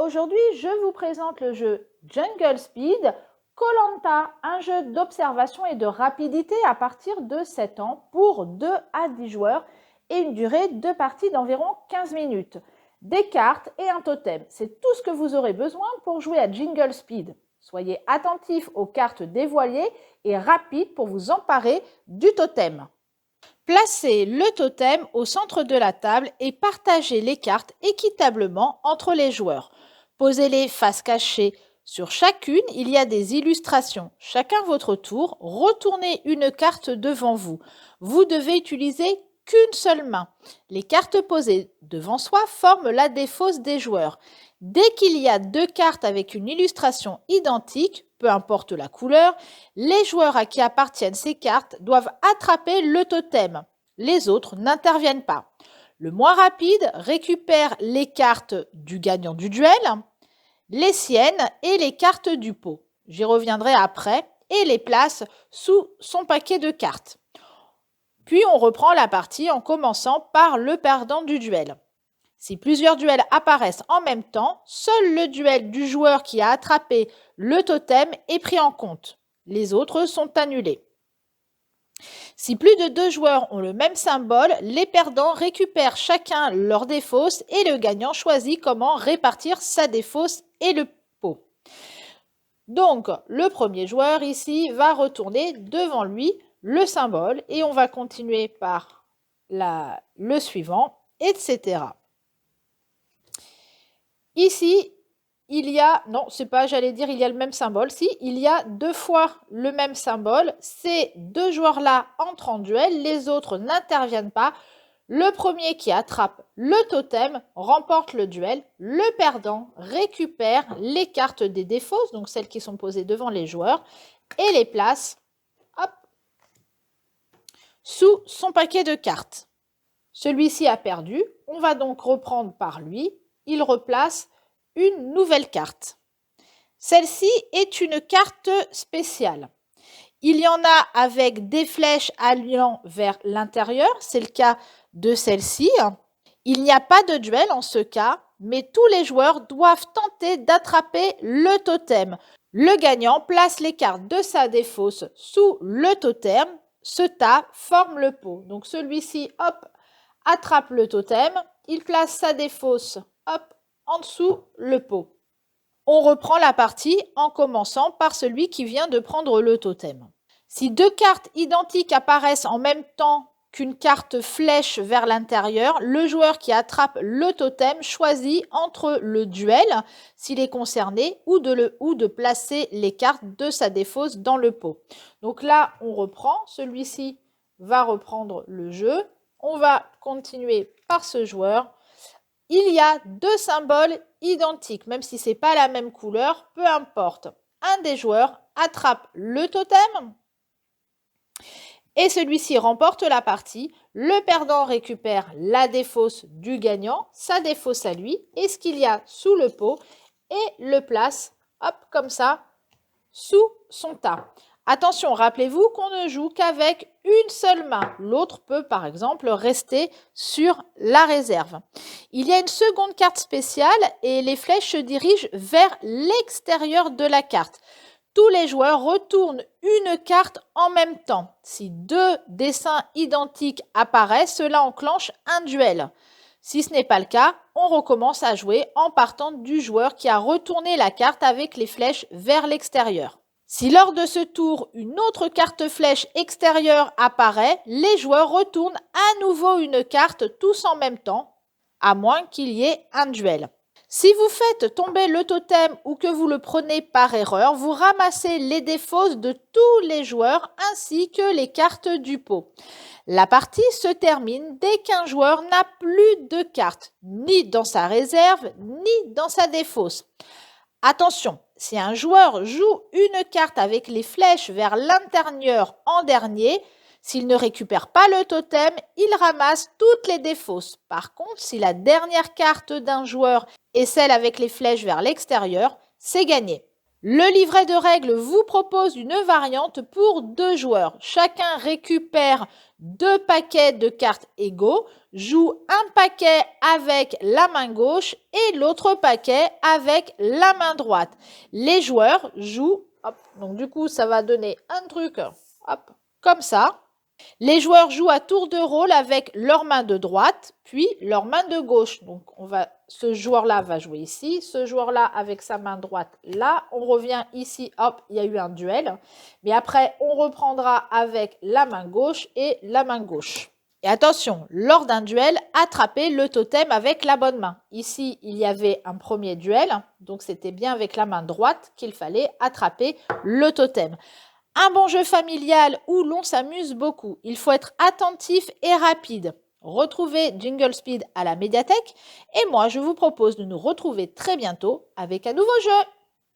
Aujourd'hui, je vous présente le jeu Jungle Speed, koh un jeu d'observation et de rapidité à partir de 7 ans pour 2 à 10 joueurs et une durée de partie d'environ 15 minutes. Des cartes et un totem, c'est tout ce que vous aurez besoin pour jouer à Jungle Speed. Soyez attentifs aux cartes dévoilées et rapides pour vous emparer du totem. Placez le totem au centre de la table et partagez les cartes équitablement entre les joueurs. Posez-les face cachée. Sur chacune, il y a des illustrations. Chacun votre tour, retournez une carte devant vous. Vous devez utiliser qu'une seule main. Les cartes posées devant soi forment la défausse des joueurs. Dès qu'il y a 2 cartes avec une illustration identique, peu importe la couleur, les joueurs à qui appartiennent ces cartes doivent attraper le totem. Les autres n'interviennent pas. Le moins rapide récupère les cartes du gagnant du duel, les siennes et les cartes du pot. J'y reviendrai après et les place sous son paquet de cartes. Puis on reprend la partie en commençant par le perdant du duel. Si plusieurs duels apparaissent en même temps, seul le duel du joueur qui a attrapé le totem est pris en compte. Les autres sont annulés. Si plus de 2 joueurs ont le même symbole, les perdants récupèrent chacun leur défausse et le gagnant choisit comment répartir sa défausse et le pot. Donc, le premier joueur ici va retourner devant lui le symbole et on va continuer par le suivant, etc. Ici, il y a, non, c'est pas, j'allais dire, il y a le même symbole. Si, il y a 2 fois le même symbole. Ces 2 joueurs-là entrent en duel, les autres n'interviennent pas. Le premier qui attrape le totem remporte le duel. Le perdant récupère les cartes des défausses, donc celles qui sont posées devant les joueurs, et les place sous son paquet de cartes. Celui-ci a perdu. On va donc reprendre par lui. Il replace une nouvelle carte. Celle-ci est une carte spéciale. Il y en a avec des flèches allant vers l'intérieur, c'est le cas de celle-ci. Il n'y a pas de duel en ce cas, mais tous les joueurs doivent tenter d'attraper le totem. Le gagnant place les cartes de sa défausse sous le totem. Ce tas forme le pot. Donc celui-ci, attrape le totem. Il place sa défausse, en dessous le pot. On reprend la partie en commençant par celui qui vient de prendre le totem. Si 2 cartes identiques apparaissent en même temps qu'une carte flèche vers l'intérieur, le joueur qui attrape le totem choisit entre le duel, s'il est concerné, ou de placer les cartes de sa défausse dans le pot. Donc là, on reprend. Celui-ci va reprendre le jeu. On va continuer par ce joueur. Il y a 2 symboles identiques, même si ce n'est pas la même couleur, peu importe. Un des joueurs attrape le totem et celui-ci remporte la partie. Le perdant récupère la défausse du gagnant, sa défausse à lui, et ce qu'il y a sous le pot, et le place, comme ça, sous son tas. Attention, rappelez-vous qu'on ne joue qu'avec une seule main. L'autre peut, par exemple, rester sur la réserve. Il y a une seconde carte spéciale et les flèches se dirigent vers l'extérieur de la carte. Tous les joueurs retournent une carte en même temps. Si 2 dessins identiques apparaissent, cela enclenche un duel. Si ce n'est pas le cas, on recommence à jouer en partant du joueur qui a retourné la carte avec les flèches vers l'extérieur. Si lors de ce tour, une autre carte flèche extérieure apparaît, les joueurs retournent à nouveau une carte tous en même temps, à moins qu'il y ait un duel. Si vous faites tomber le totem ou que vous le prenez par erreur, vous ramassez les défausses de tous les joueurs ainsi que les cartes du pot. La partie se termine dès qu'un joueur n'a plus de cartes, ni dans sa réserve, ni dans sa défausse. Attention, si un joueur joue une carte avec les flèches vers l'intérieur en dernier, s'il ne récupère pas le totem, il ramasse toutes les défausses. Par contre, si la dernière carte d'un joueur est celle avec les flèches vers l'extérieur, c'est gagné. Le livret de règles vous propose une variante pour 2 joueurs. Chacun récupère 2 paquets de cartes égaux, joue un paquet avec la main gauche et l'autre paquet avec la main droite. Les joueurs jouent, hop, donc du coup ça va donner un truc, hop, comme ça. Les joueurs jouent à tour de rôle avec leur main de droite, puis leur main de gauche. Donc, ce joueur-là va jouer ici, ce joueur-là avec sa main droite là. On revient ici, hop, il y a eu un duel. Mais après, on reprendra avec la main gauche et la main gauche. Et attention, lors d'un duel, attrapez le totem avec la bonne main. Ici, il y avait un premier duel, donc c'était bien avec la main droite qu'il fallait attraper le totem. Un bon jeu familial où l'on s'amuse beaucoup. Il faut être attentif et rapide. Retrouvez Jingle Speed à la médiathèque et moi je vous propose de nous retrouver très bientôt avec un nouveau jeu.